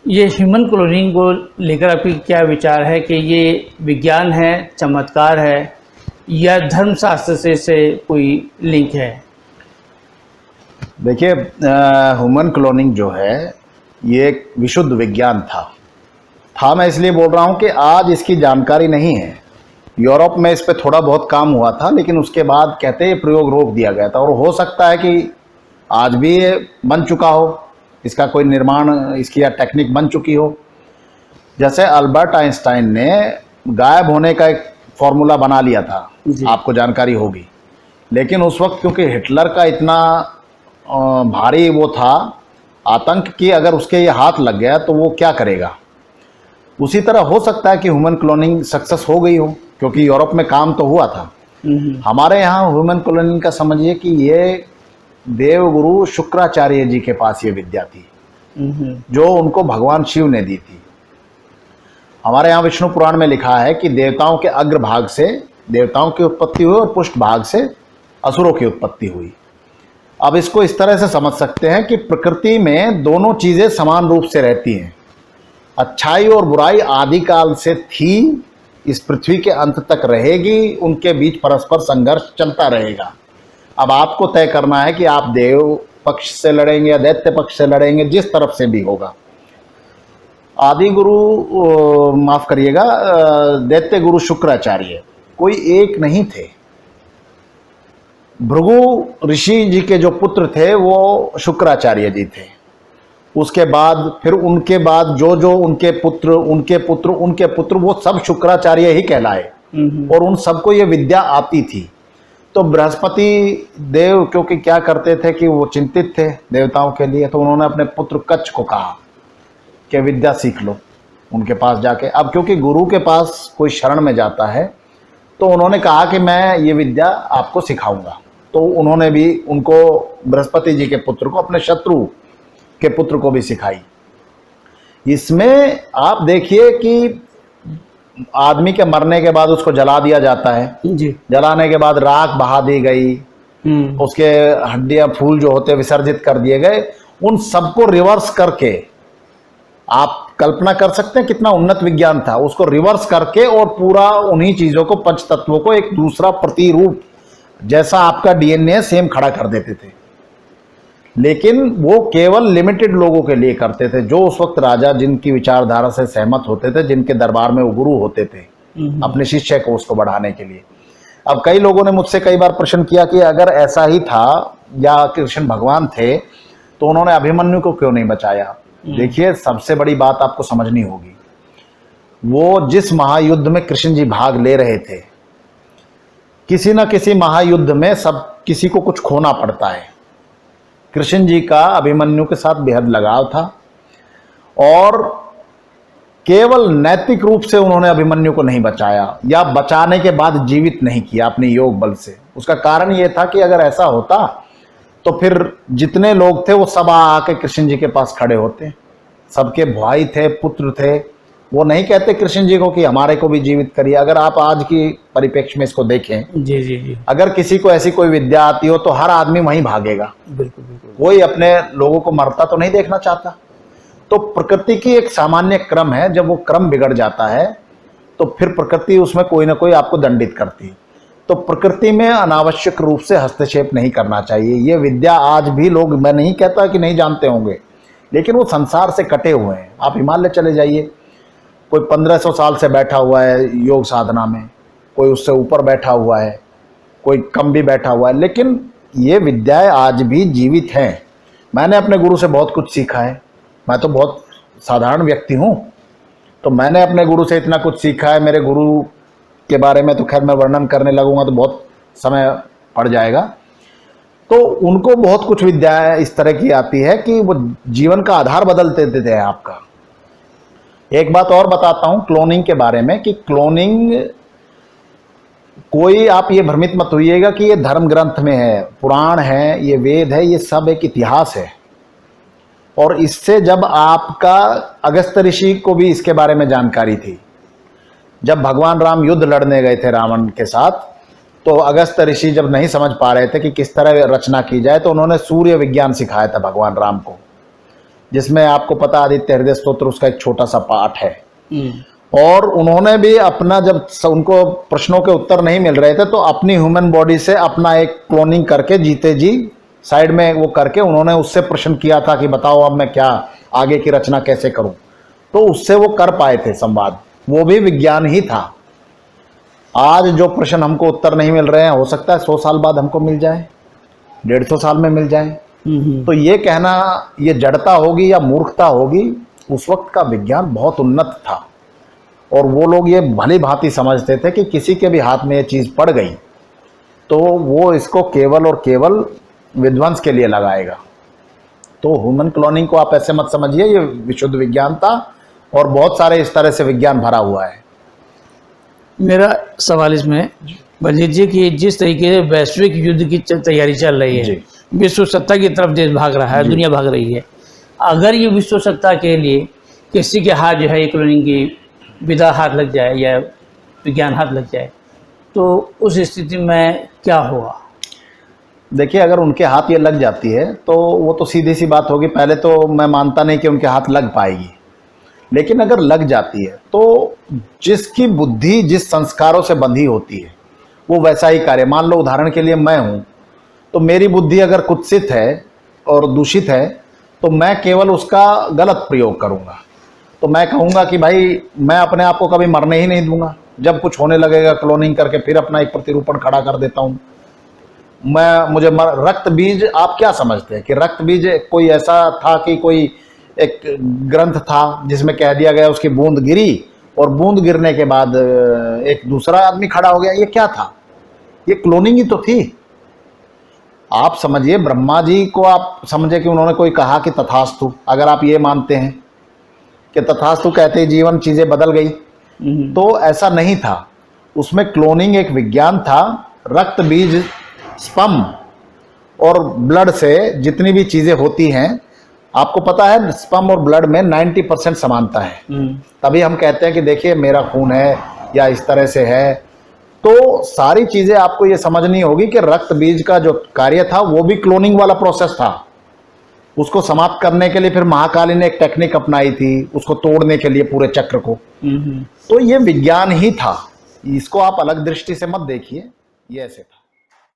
ये human cloning को लेकर आपकी क्या विचार है कि ये विज्ञान है, चमत्कार है या धर्मशास्त्र से कोई लिंक है? देखिए, ह्यूमन क्लोनिंग जो है ये एक विशुद्ध विज्ञान था। मैं इसलिए बोल रहा हूँ कि आज इसकी जानकारी नहीं है। यूरोप में इस पे थोड़ा बहुत काम हुआ था, लेकिन उसके बाद कहते हैं प्रयोग रोक दिया गया था। और हो सकता है कि आज भी ये बन चुका हो, इसका कोई निर्माण, इसकी या टेक्निक बन चुकी हो। जैसे अल्बर्ट आइंस्टाइन ने गायब होने का एक फॉर्मूला बना लिया था, आपको जानकारी होगी। लेकिन उस वक्त क्योंकि हिटलर का इतना भारी वो था आतंक कि अगर उसके ये हाथ लग गया तो वो क्या करेगा। उसी तरह हो सकता है कि ह्यूमन क्लोनिंग सक्सेस हो गई हो, क्योंकि यूरोप में काम तो हुआ था। हमारे यहाँ ह्यूमन क्लोनिंग का समझिए कि ये देवगुरु शुक्राचार्य जी के पास ये विद्या थी, जो उनको भगवान शिव ने दी थी। हमारे यहाँ विष्णु पुराण में लिखा है कि देवताओं के अग्रभाग से देवताओं की उत्पत्ति हुई और पृष्ठ भाग से असुरों की उत्पत्ति हुई। अब इसको इस तरह से समझ सकते हैं कि प्रकृति में दोनों चीजें समान रूप से रहती हैं। अच्छाई और बुराई आदिकाल से थी, इस पृथ्वी के अंत तक रहेगी, उनके बीच परस्पर संघर्ष चलता रहेगा। अब आपको तय करना है कि आप देव पक्ष से लड़ेंगे या दैत्य पक्ष से लड़ेंगे, जिस तरफ से भी होगा। आदि गुरु, माफ करिएगा, दैत्य गुरु शुक्राचार्य कोई एक नहीं थे। भृगु ऋषि जी के जो पुत्र थे वो शुक्राचार्य जी थे। उसके बाद फिर उनके बाद जो उनके पुत्र वो सब शुक्राचार्य ही कहलाए, और उन सबको ये विद्या आती थी। तो बृहस्पति देव क्योंकि क्या करते थे कि वो चिंतित थे देवताओं के लिए, तो उन्होंने अपने पुत्र कच्छ को कहा कि विद्या सीख लो उनके पास जाके। अब क्योंकि गुरु के पास कोई शरण में जाता है, तो उन्होंने कहा कि मैं ये विद्या आपको सिखाऊंगा। तो उन्होंने भी उनको, बृहस्पति जी के पुत्र को, अपने शत्रु के पुत्र को भी सिखाई। इसमें आप देखिए कि आदमी के मरने के बाद उसको जला दिया जाता है जी। जलाने के बाद राख बहा दी गई, उसके हड्डियां फूल जो होते विसर्जित कर दिए गए। उन सबको रिवर्स करके, आप कल्पना कर सकते हैं कितना उन्नत विज्ञान था, उसको रिवर्स करके और पूरा उन्हीं चीजों को, पंच तत्वों को एक दूसरा प्रतिरूप जैसा आपका डीएनए सेम खड़ा कर देते थे। लेकिन वो केवल लिमिटेड लोगों के लिए करते थे, जो उस वक्त राजा जिनकी विचारधारा से सहमत होते थे, जिनके दरबार में वो गुरु होते थे अपने शिष्य को उसको बढ़ाने के लिए। अब कई लोगों ने मुझसे कई बार प्रश्न किया कि अगर ऐसा ही था या कृष्ण भगवान थे तो उन्होंने अभिमन्यु को क्यों नहीं बचाया। देखिए, सबसे बड़ी बात आपको समझनी होगी, वो जिस महायुद्ध में कृष्ण जी भाग ले रहे थे, किसी न किसी महायुद्ध में सब किसी को कुछ खोना पड़ता है। कृष्ण जी का अभिमन्यु के साथ बेहद लगाव था, और केवल नैतिक रूप से उन्होंने अभिमन्यु को नहीं बचाया, या बचाने के बाद जीवित नहीं किया अपने योग बल से। उसका कारण यह था कि अगर ऐसा होता तो फिर जितने लोग थे वो सब आके कृष्ण जी के पास खड़े होते। सबके भाई थे, पुत्र थे, वो नहीं कहते कृष्ण जी को कि हमारे को भी जीवित करिए। अगर आप आज की परिप्रेक्ष्य में इसको देखें, जी, अगर किसी को ऐसी कोई विद्या आती हो तो हर आदमी वहीं भागेगा। बिल्कुल। कोई अपने लोगों को मरता तो नहीं देखना चाहता। तो प्रकृति की एक सामान्य क्रम है, जब वो क्रम बिगड़ जाता है तो फिर प्रकृति उसमें कोई ना कोई आपको दंडित करती है। तो प्रकृति में अनावश्यक रूप से हस्तक्षेप नहीं करना चाहिए। ये विद्या आज भी लोग, मैं नहीं कहता कि नहीं जानते होंगे, लेकिन वो संसार से कटे हुए हैं। आप हिमालय चले जाइए, कोई 1500 साल से बैठा हुआ है योग साधना में, कोई उससे ऊपर बैठा हुआ है, कोई कम भी बैठा हुआ है, लेकिन ये विद्याएं आज भी जीवित हैं। मैंने अपने गुरु से बहुत कुछ सीखा है। मैं तो बहुत साधारण व्यक्ति हूँ, तो मैंने अपने गुरु से इतना कुछ सीखा है। मेरे गुरु के बारे में तो खैर मैं वर्णन करने लगूंगा तो बहुत समय पड़ जाएगा। तो उनको बहुत कुछ विद्याएं इस तरह की आती है कि वो जीवन का आधार बदल देते थे आपका। एक बात और बताता हूं क्लोनिंग के बारे में, कि क्लोनिंग कोई, आप ये भ्रमित मत होइएगा कि ये धर्म ग्रंथ में है, पुराण है, ये वेद है, ये सब एक इतिहास है। और इससे जब आपका, अगस्त्य ऋषि को भी इसके बारे में जानकारी थी। जब भगवान राम युद्ध लड़ने गए थे रावण के साथ, तो अगस्त्य ऋषि जब नहीं समझ पा रहे थे कि किस तरह रचना की जाए, तो उन्होंने सूर्य विज्ञान सिखाया था भगवान राम को। जिसमें आपको पता आदित्य हृदय स्तोत्र उसका एक छोटा सा पाठ है। हम्म। और उन्होंने भी अपना, जब उनको प्रश्नों के उत्तर नहीं मिल रहे थे तो अपनी ह्यूमन बॉडी से अपना एक क्लोनिंग करके जीते जी साइड में वो करके उन्होंने उससे प्रश्न किया था कि बताओ अब मैं क्या आगे की रचना कैसे करूं, तो उससे वो कर पाए थे संवाद। वो भी विज्ञान ही था। आज जो प्रश्न हमको उत्तर नहीं मिल रहे हैं, हो सकता है 100 साल बाद हमको मिल जाए, 150 साल में मिल जाए। तो ये कहना ये जड़ता होगी या मूर्खता होगी। उस वक्त का विज्ञान बहुत उन्नत था और वो लोग ये भली भांति समझते थे कि किसी के भी हाथ में ये चीज़ पड़ गई तो वो इसको केवल और केवल विध्वंस के लिए लगाएगा। तो ह्यूमन क्लोनिंग को आप ऐसे मत समझिए, ये विशुद्ध विज्ञान था और बहुत सारे इस तरह से विज्ञान भरा हुआ है। मेरा सवाल इसमें बलजीत जी कि जिस तरीके से वैश्विक युद्ध की तैयारी चल रही है, विश्व सत्ता की तरफ देश भाग रहा है, दुनिया भाग रही है, अगर ये विश्व सत्ता के लिए किसी के हाथ जो है क्लोनिंग की विधा हाथ लग जाए या विज्ञान हाथ लग जाए तो उस स्थिति में क्या होगा? देखिए, अगर उनके हाथ ये लग जाती है तो वो तो सीधी सी बात होगी। पहले तो मैं मानता नहीं कि उनके हाथ लग पाएगी, लेकिन अगर लग जाती है तो जिसकी बुद्धि जिस संस्कारों से बंधी होती है वो वैसा ही कार्य। मान लो उदाहरण के लिए मैं हूँ, तो मेरी बुद्धि अगर कुत्सित है और दूषित है तो मैं केवल उसका गलत प्रयोग करूँगा। तो मैं कहूँगा कि भाई मैं अपने आप को कभी मरने ही नहीं दूंगा, जब कुछ होने लगेगा क्लोनिंग करके फिर अपना एक प्रतिरूपण खड़ा कर देता हूँ। मुझे रक्त बीज, आप क्या समझते हैं कि रक्त बीज कोई ऐसा था कि कोई एक ग्रंथ था जिसमें कह दिया गया उसकी बूंद गिरी और बूंद गिरने के बाद एक दूसरा आदमी खड़ा हो गया? ये क्या था? ये क्लोनिंग ही तो थी। आप समझिए, ब्रह्मा जी को आप समझे कि उन्होंने कोई कहा कि तथास्तु, अगर आप ये मानते हैं कि तथास्तु कहते ही जीवन चीजें बदल गई, तो ऐसा नहीं था। उसमें क्लोनिंग एक विज्ञान था। रक्त बीज, स्पर्म और ब्लड से जितनी भी चीजें होती हैं, आपको पता है स्पर्म और ब्लड में 90% समानता है। तभी हम कहते हैं कि देखिए मेरा खून है या इस तरह से है। तो सारी चीजें आपको ये समझनी होगी कि रक्त बीज का जो कार्य था वो भी क्लोनिंग वाला प्रोसेस था। उसको समाप्त करने के लिए फिर महाकाली ने एक टेक्निक अपनाई थी, उसको तोड़ने के लिए पूरे चक्र को। तो ये विज्ञान ही था, इसको आप अलग दृष्टि से मत देखिए, ये ऐसे था।